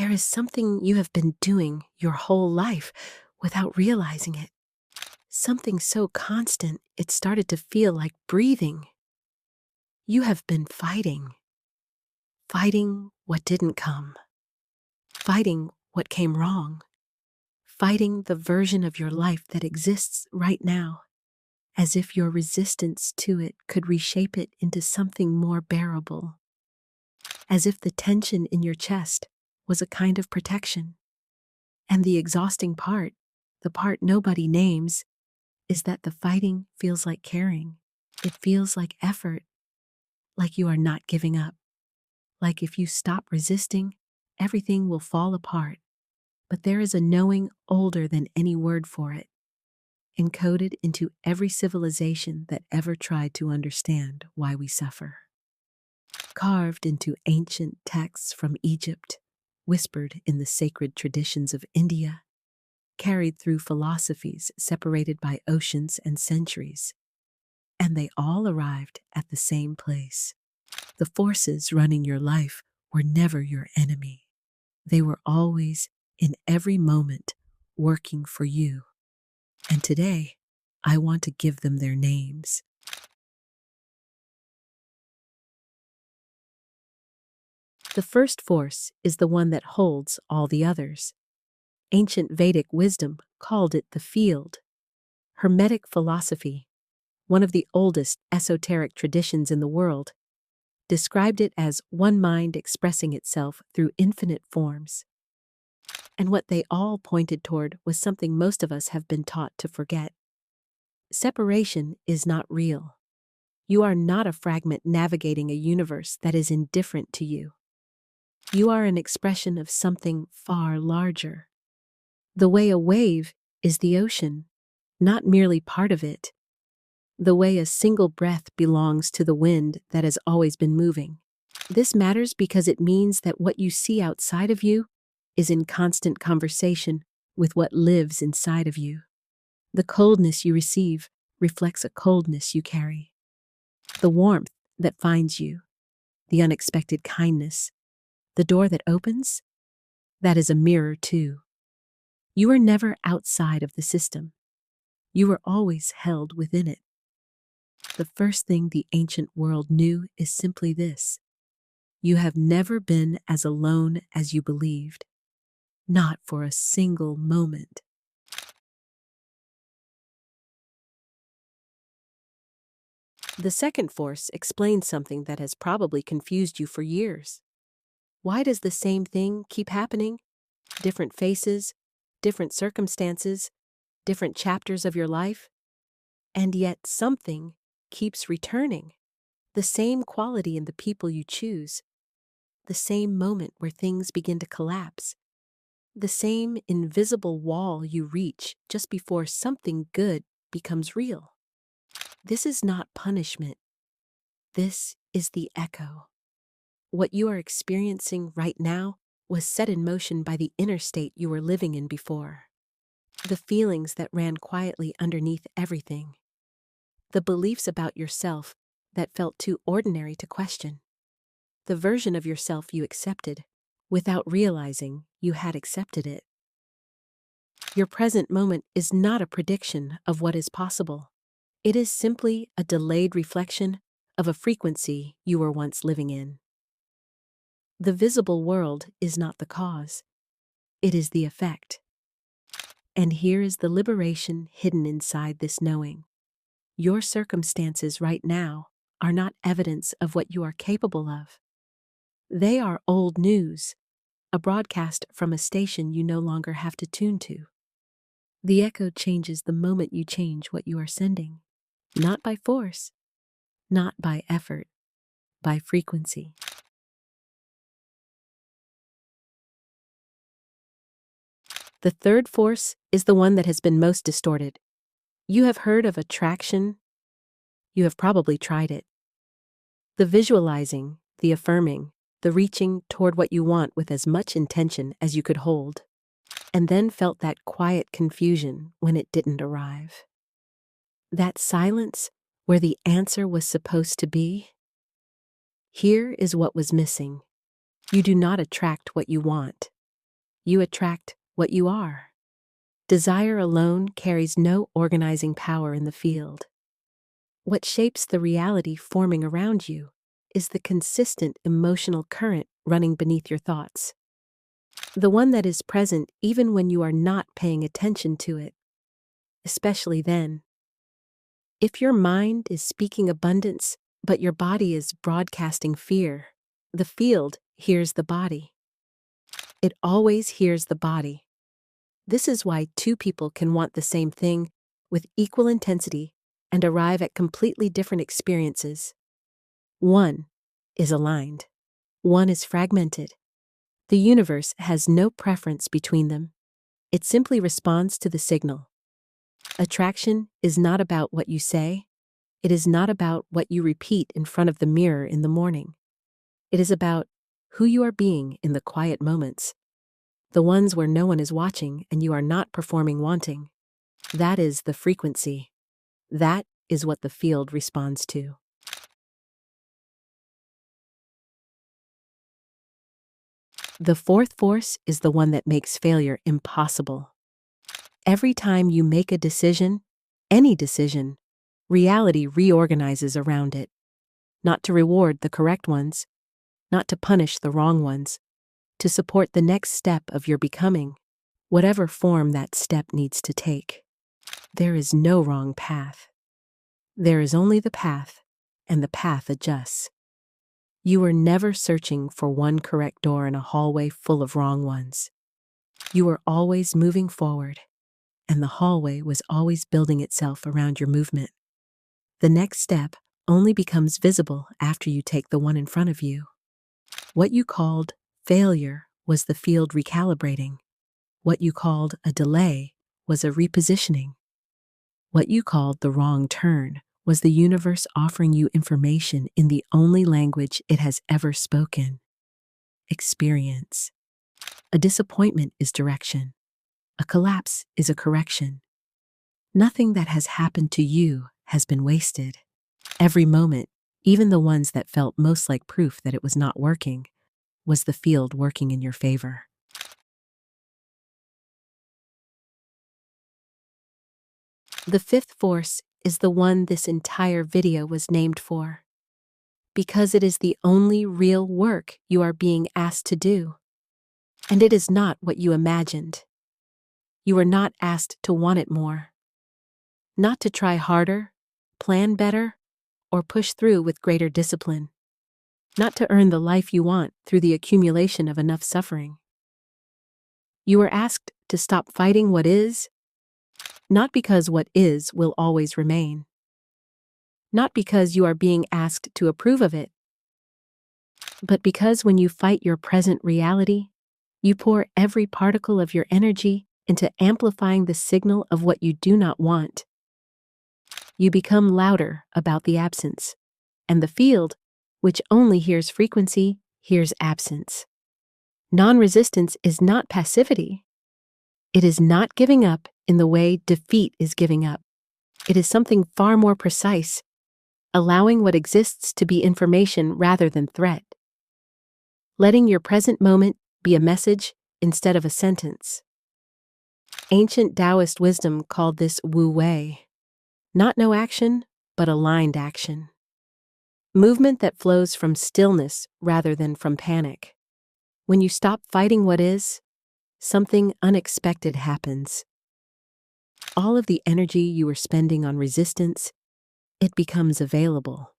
There is something you have been doing your whole life without realizing it. Something so constant it started to feel like breathing. You have been fighting what didn't come, fighting what came wrong, fighting the version of your life that exists right now, as if your resistance to it could reshape it into something more bearable, as if the tension in your chest was a kind of protection. And the exhausting part, the part nobody names, is that the fighting feels like caring. It feels like effort, like you are not giving up, like if you stop resisting, everything will fall apart. But there is a knowing older than any word for it, encoded into every civilization that ever tried to understand why we suffer. Carved into ancient texts from Egypt, whispered in the sacred traditions of India, carried through philosophies separated by oceans and centuries, and they all arrived at the same place. The forces running your life were never your enemy. They were always, in every moment, working for you. And today, I want to give them their names. The first force is the one that holds all the others. Ancient Vedic wisdom called it the field. Hermetic philosophy, one of the oldest esoteric traditions in the world, described it as one mind expressing itself through infinite forms. And what they all pointed toward was something most of us have been taught to forget. Separation is not real. You are not a fragment navigating a universe that is indifferent to you. You are an expression of something far larger. The way a wave is the ocean, not merely part of it. The way a single breath belongs to the wind that has always been moving. This matters because it means that what you see outside of you is in constant conversation with what lives inside of you. The coldness you receive reflects a coldness you carry. The warmth that finds you, the unexpected kindness, the door that opens, that is a mirror too. You are never outside of the system. You are always held within it. The first thing the ancient world knew is simply this: you have never been as alone as you believed, not for a single moment. The second force explains something that has probably confused you for years. Why does the same thing keep happening? Different faces, different circumstances, different chapters of your life, and yet something keeps returning. The same quality in the people you choose, the same moment where things begin to collapse, the same invisible wall you reach just before something good becomes real. This is not punishment. This is the echo. What you are experiencing right now was set in motion by the inner state you were living in before. The feelings that ran quietly underneath everything. The beliefs about yourself that felt too ordinary to question. The version of yourself you accepted without realizing you had accepted it. Your present moment is not a prediction of what is possible. It is simply a delayed reflection of a frequency you were once living in. The visible world is not the cause. It is the effect. And here is the liberation hidden inside this knowing. Your circumstances right now are not evidence of what you are capable of. They are old news, a broadcast from a station you no longer have to tune to. The echo changes the moment you change what you are sending. Not by force, not by effort, by frequency. The third force is the one that has been most distorted. You have heard of attraction. You have probably tried it. The visualizing, the affirming, the reaching toward what you want with as much intention as you could hold, and then felt that quiet confusion when it didn't arrive. That silence where the answer was supposed to be. Here is what was missing. You do not attract what you want. You attract what you are. Desire alone carries no organizing power in the field. What shapes the reality forming around you is the consistent emotional current running beneath your thoughts. The one that is present even when you are not paying attention to it, especially then. If your mind is speaking abundance, but your body is broadcasting fear, the field hears the body. It always hears the body. This is why two people can want the same thing with equal intensity and arrive at completely different experiences. One is aligned. One is fragmented. The universe has no preference between them. It simply responds to the signal. Attraction is not about what you say. It is not about what you repeat in front of the mirror in the morning. It is about who you are being in the quiet moments, the ones where no one is watching and you are not performing wanting. That is the frequency. That is what the field responds to. The fourth force is the one that makes failure impossible. Every time you make a decision, any decision, reality reorganizes around it. Not to reward the correct ones, not to punish the wrong ones, to support the next step of your becoming, whatever form that step needs to take. There is no wrong path. There is only the path, and the path adjusts. You were never searching for one correct door in a hallway full of wrong ones. You were always moving forward, and the hallway was always building itself around your movement. The next step only becomes visible after you take the one in front of you. What you called failure was the field recalibrating. What you called a delay was a repositioning. What you called the wrong turn was the universe offering you information in the only language it has ever spoken. Experience. A disappointment is direction. A collapse is a correction. Nothing that has happened to you has been wasted. Every moment, even the ones that felt most like proof that it was not working, was the field working in your favor. The fifth force is the one this entire video was named for, because it is the only real work you are being asked to do. And it is not what you imagined. You are not asked to want it more, not to try harder, plan better, or push through with greater discipline, not to earn the life you want through the accumulation of enough suffering. You are asked to stop fighting what is, not because what is will always remain, not because you are being asked to approve of it, but because when you fight your present reality, you pour every particle of your energy into amplifying the signal of what you do not want. You become louder about the absence, and the field, which only hears frequency, hears absence. Non-resistance is not passivity. It is not giving up in the way defeat is giving up. It is something far more precise, allowing what exists to be information rather than threat. Letting your present moment be a message instead of a sentence. Ancient Taoist wisdom called this Wu Wei. Not no action, but aligned action. Movement that flows from stillness rather than from panic. When you stop fighting what is, something unexpected happens. All of the energy you were spending on resistance, it becomes available.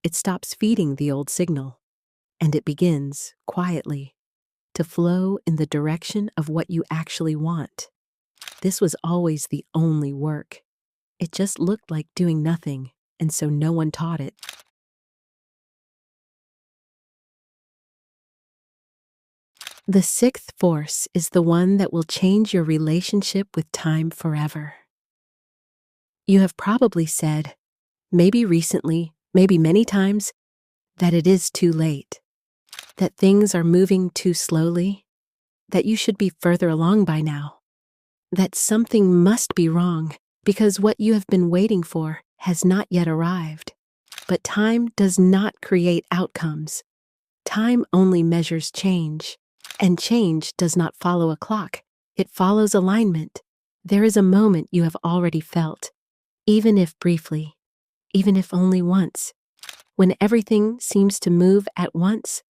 It stops feeding the old signal, and it begins, quietly, to flow in the direction of what you actually want. This was always the only work. It just looked like doing nothing, and so no one taught it. The sixth force is the one that will change your relationship with time forever. You have probably said, maybe recently, maybe many times, that it is too late, that things are moving too slowly, that you should be further along by now, that something must be wrong because what you have been waiting for has not yet arrived. But time does not create outcomes. Time only measures change. And change does not follow a clock, it follows alignment. There is a moment you have already felt, even if briefly, even if only once, when everything seems to move at once.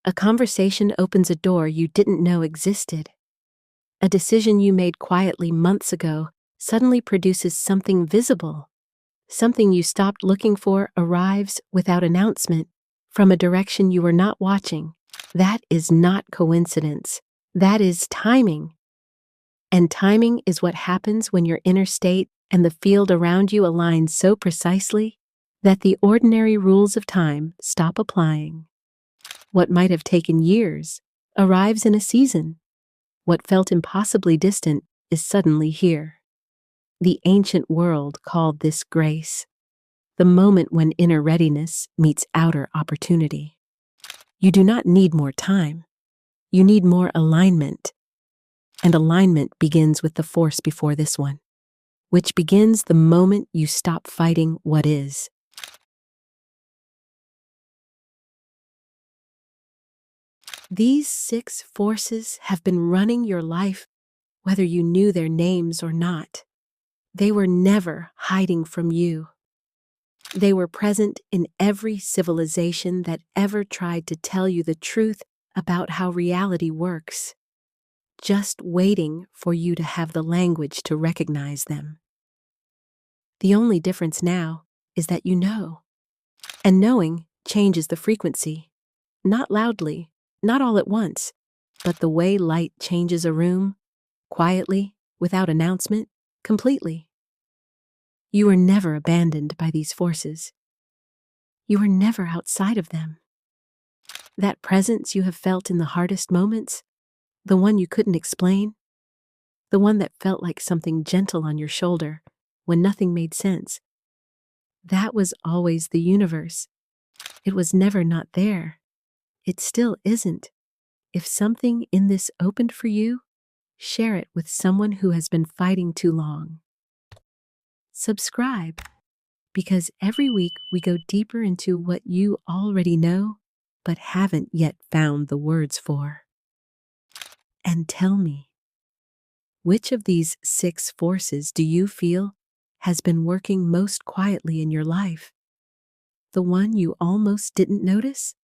A conversation opens a door you didn't know existed. A decision you made quietly months ago suddenly produces something visible. Something you stopped looking for arrives without announcement from a direction you were not watching. That is not coincidence. That is timing. And timing is what happens when your inner state and the field around you align so precisely that the ordinary rules of time stop applying. What might have taken years arrives in a season. What felt impossibly distant is suddenly here. The ancient world called this grace, the moment when inner readiness meets outer opportunity. You do not need more time. You need more alignment. And alignment begins with the force before this one, which begins the moment you stop fighting what is. These 6 forces have been running your life, whether you knew their names or not. They were never hiding from you. They were present in every civilization that ever tried to tell you the truth about how reality works, just waiting for you to have the language to recognize them. The only difference now is that you know. And knowing changes the frequency. Not loudly, not all at once, but the way light changes a room, quietly, without announcement, completely. You were never abandoned by these forces. You were never outside of them. That presence you have felt in the hardest moments, the one you couldn't explain, the one that felt like something gentle on your shoulder when nothing made sense, that was always the universe. It was never not there. It still isn't. If something in this opened for you, share it with someone who has been fighting too long. Subscribe, because every week we go deeper into what you already know, but haven't yet found the words for. And tell me, which of these 6 forces do you feel has been working most quietly in your life? The one you almost didn't notice?